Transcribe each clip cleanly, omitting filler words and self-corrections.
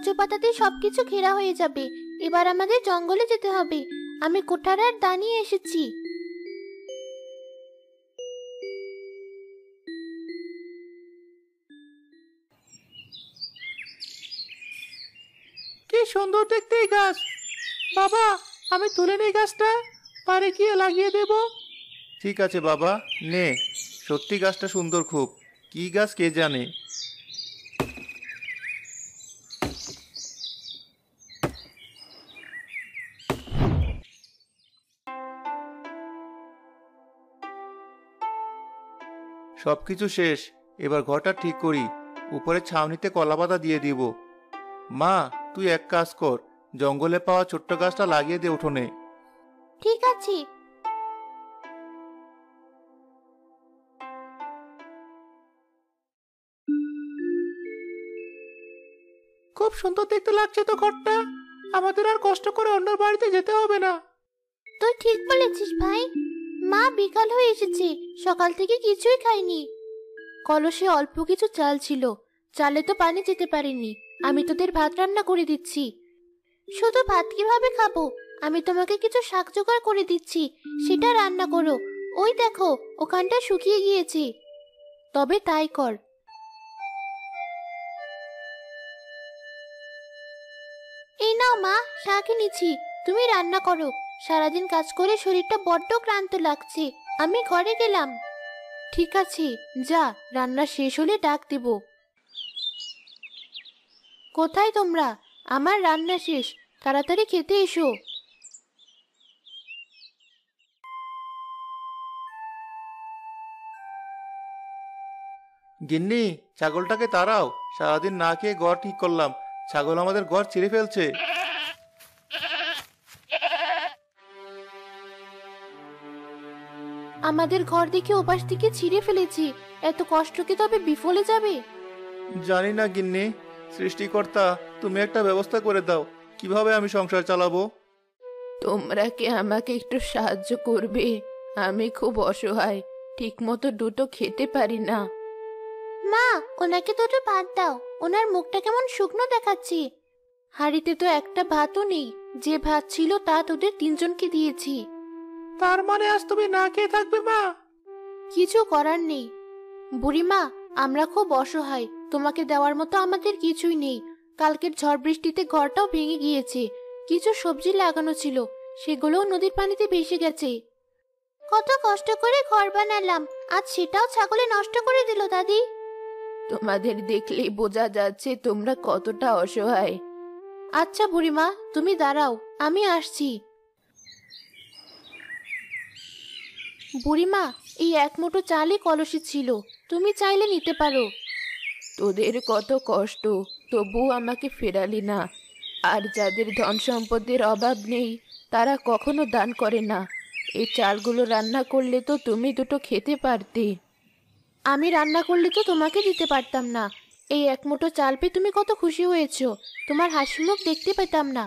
কচু পাতাতে সবকিছু ঘেরা হয়ে যাবে। এবার আমাদের জঙ্গলে যেতে হবে। আমি কোঠার আর দা নিয়ে এসেছি। কি সুন্দর দেখতে এই গাছ। বাবা, আমি তুলে নেই গাছটা, পারে গিয়ে লাগিয়ে দেব। ঠিক আছে বাবা, নে। সত্যি গাছটা সুন্দর খুব। কি গাছ কে জানে। সবকিছু শেষ, এবার ঘরটা ঠিক করি। উপরে ছাউনিতে কলাপাতা দিয়ে দিব। মা, তুই এক কাজ কর, জঙ্গলে পাওয়া ছোট্ট গাছটা লাগিয়ে দে উঠোনে। ঠিক আছে। খুব সুন্দর দেখতে লাগছে তো ঘরটা। আমাদের আর কষ্ট করে অন্য বাড়িতে যেতে হবে না। তুই ঠিক বলেছিস ভাই। মা বিকাল হয়ে এসেছে, সকাল থেকে কিছুই খাইনি। কলসে অল্প কিছু চাল ছিল, চালে তো পানি যেতে পারেনি। আমি তোদের ভাত রান্না করে দিচ্ছি। শুধু ভাত কিভাবে খাবো? আমি তোমাকে কিছু শাক জোগাড় করে দিচ্ছি, সেটা রান্না করো। ওই দেখো, ওখানটা শুকিয়ে গিয়েছে। তবে তাই কর। এই নাও মা, শাক এনেছি, তুমি রান্না করো। সারাদিন কাজ করে শরীরটা বড্ড ক্লান্ত লাগছে। আমি ঘরে গেলাম। ঠিক আছে, যা, রান্না শেষ হলে ডাক দেব। কোথায় তোমরা? আমার রান্না শেষ, তাড়াতাড়ি খেতে এসো। গিন্নি, ছাগলটাকে তাড়াও। সারাদিন না খেয়ে ঘর ঠিক করলাম, ছাগল আমাদের ঘর ছিঁড়ে ফেলছে। আমাদের ঘর দেখে ওপাশ থেকে ছিঁড়ে ফেলেছি। এত কষ্ট কি তবে বিফলে যাবে? জানি না গিন্নি, সৃষ্টিকর্তা তুমি একটা ব্যবস্থা করে দাও। কিভাবে আমি সংসার চালাবো? তোমরা কি আমাকে একটু সাহায্য করবে? আমি খুব অসহায়, ঠিক মতো দুটো খেতে পারি না। মা, ওনাকে দুটো ভাত দাও। ওনার মুখটা কেমন শুকনো দেখাচ্ছে। হাঁড়িতে তো একটা ভাতও নেই। যে ভাত ছিল তা তোদের তিনজনকে দিয়েছি। তার মানে আজ তুমি না খেয়ে থাকবে মা? কিছু করার নেই বুড়িমা, আমরা খুব অসহায়। তোমাকে দেওয়ার মতো আমাদের কিছুই নেই। কালকের ঝড় বৃষ্টিতে ঘরটাও ভেঙে গিয়েছে। কিছু সবজি লাগানো ছিল, সেগুলোও নদীর পানিতে ভেসে গেছে। কত কষ্ট করে ঘর বানালাম, আজ সেটাও ছাগলে নষ্ট করে দিল দাদি। তোমাদের দেখলেই বোঝা যাচ্ছে তোমরা কতটা অসহায়। আচ্ছা বুড়িমা, তুমি দাঁড়াও, আমি আসছি। বুড়িমা, এই এক মুঠো চালই কলসে ছিল, তুমি চাইলে নিতে পারো। তোদের কত কষ্ট, তবু আমাকে ফেরালি না। আর যাদের ধন সম্পদের অভাব নেই, তারা কখনো দান করে না। এই চালগুলো রান্না করলে তো তুমি দুটো খেতে পারতে। আমি রান্না করলে তো তোমাকে দিতে পারতাম না। এই এক মুঠো চাল পেয়ে তুমি কত খুশি হয়েছো, তোমার হাসি মুখ দেখতে পেতাম না।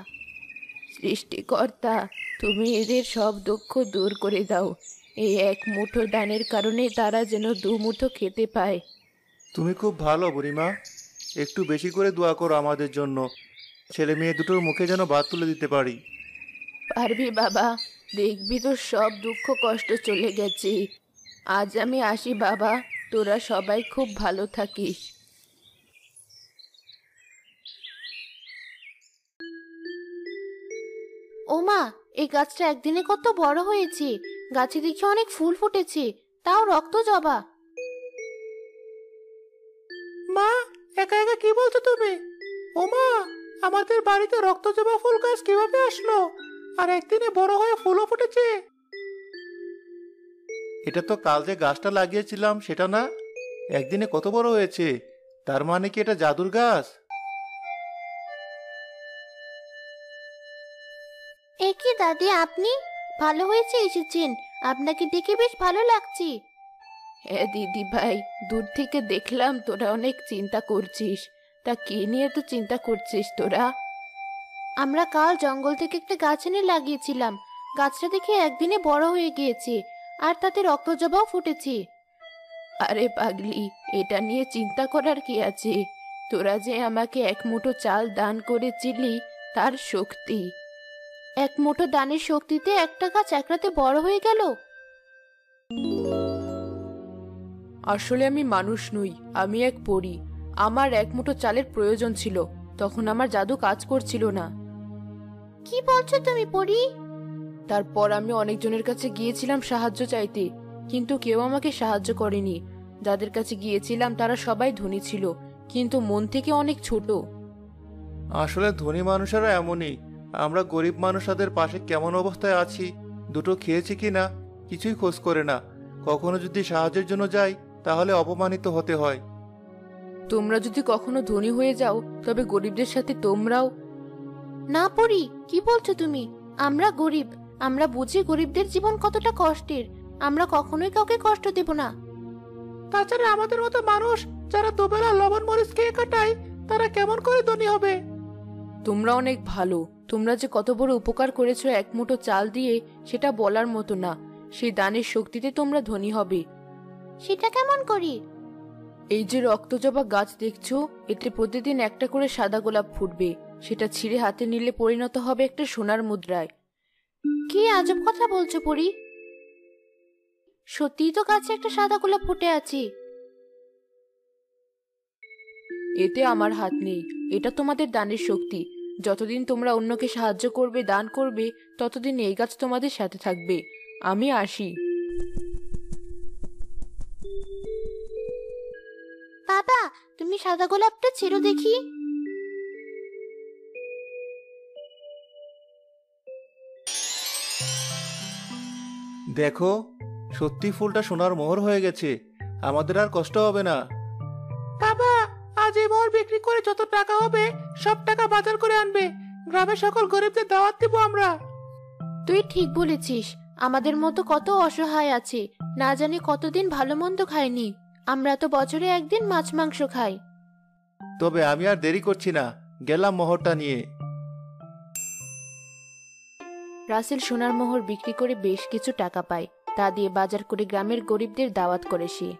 সৃষ্টিকর্তা, তুমি এদের সব দুঃখ দূর করে দাও। এই এক মুঠো দানের কারণে তারা যেন দু মুঠো খেতে পায়। তুমি খুব ভালো বুড়িমা। একটু বেশি করে দোয়া করো আমাদের জন্য, ছেলে মেয়ে দুটোর মুখে যেন ভাত তুলে দিতে পারি। পারবি বাবা, দেখবি তো সব দুঃখ কষ্ট চলে গেছে। আজ আমি আসি বাবা, তোরা সবাই খুব ভালো থাকিস। ও মা, এই গাছটা একদিনে কত বড় হয়েছে। গাছে দেখি অনেক ফুল ফুটেছে, তাও রক্ত জবা। মা, একা একা কি বলছো তুমি? ও মা, আমাদের বাড়িতে রক্তজবা ফুল গাছ কিভাবে আসলো? আর একদিনে বড় হয়ে ফুলও ফুটেছে। এটা তো কাল যে গাছটা লাগিয়েছিলাম সেটা না? একদিনে কত বড় হয়েছে। তার মানে কি এটা জাদুর গাছ? এ কি দাদি, আপনি? ভালো হয়েছে এসেছেন, আপনাকে দেখে বেশ ভালো লাগছে। হ্যাঁ দিদি ভাই, দূর থেকে দেখলাম তোরা অনেক চিন্তা করছিস। তা কি নিয়ে তো চিন্তা করছিস তোরা? আমরা কাল জঙ্গল থেকে একটা গাছ এনে লাগিয়েছিলাম। গাছটা দেখে একদিনে বড় হয়ে গিয়েছে, আর তাতে রক্তজবাও ফুটেছে। আরে পাগলি, এটা নিয়ে চিন্তা করার কি আছে? তোরা যে আমাকে এক মুঠো চাল দান করেছিলি তার শক্তি। এক মুঠো দানের শক্তিতে একটা গাছ এক রাতে বড় হয়ে গেল। আসলে আমি মানুষ নই, আমি এক পরী। আমার এক মুঠো চালের প্রয়োজন ছিল, তখন আমার জাদু কাজ করছিল না। কি বলছো তুমি পরি? তারপর আমি অনেকজনের কাছে গিয়েছিলাম সাহায্য চাইতে, কিন্তু কেউ আমাকে সাহায্য করেনি। যাদের কাছে গিয়েছিলাম তারা সবাই ধনী ছিল, কিন্তু মন থেকে অনেক ছোট। আসলে ধনী মানুষেরা এমনই। আমরা গরিব মানুষদের পাশে কেমন অবস্থায় আছি, দুটো খেয়েছি কি না কিছুই খোঁজ করে না। কখনো যদি সাহায্যের জন্য যাই তাহলে অপমানিত হতে হয়। তোমরা যদি কখনো ধনী হয়ে যাও তবে গরিবদের সাথে তোমরাও। না পরি, কি বলছো তুমি? আমরা গরিব, আমরা বুঝি গরিবদের জীবন কতটা কষ্টের। আমরা কখনোই কাউকে কষ্ট দেব না। তাছাড়া আমাদের মতো মানুষ যারা দুবেলা লবণ মরিচ খেয়ে কাটায়, তারা কেমন করে ধনী হবে? তোমরা অনেক ভালো। তোমরা যে কত বড় উপকার করেছো এক মুঠো চাল দিয়ে, সেটা বলার মতো না। সেই দানের শক্তিতে তোমরা ধনী হবে। সেটা কেমন করি? এই যে রক্তজবা গাছ দেখছো, এতে প্রতিদিন একটা করে সাদা গোলাপ ফুটবে। সেটা ছিঁড়ে হাতে নিলে পরিণত হবে একটা সোনার মুদ্রায়। কি আজব কথা বলছো পরি! সত্যিই তো গাছে একটা সাদা গোলাপ ফুটে আছে। এতে আমার হাত নেই, এটা তোমাদের দানের শক্তি। যতদিন তোমরা অন্যকে সাহায্য করবে, দান করবে, ততদিন এই গাছ তোমাদের সাথে থাকবে। আমি আসি। বাবা, তুমি সাদা গোলাপটা ছেড়ো দেখি। দেখো, সত্যি ফুলটা সোনার মোহর হয়ে গেছে। আমাদের আর কষ্ট হবে না। বাবা, আজ এই মোহর বিক্রি করে যত টাকা হবে সব টাকা বাজার করে আনবে। গ্রামের সকল গরিবদের দাওয়াত দেব আমরা। তুই ঠিক বলেছিস। আমাদের মতো কত অসহায় আছে, না জানি কতদিন ভালো মন্দ খায়নি। আমরা তো বছরে একদিন মাছ মাংস খাই। তবে আমি আর দেরি করছি না, গেলাম মোহরটা নিয়ে। রাসেল সোনার মোহর বিক্রি করে বেশ কিছু টাকা পায়। তা দিয়ে বাজার করে গ্রামের গরিবদের দাওয়াত করে সে।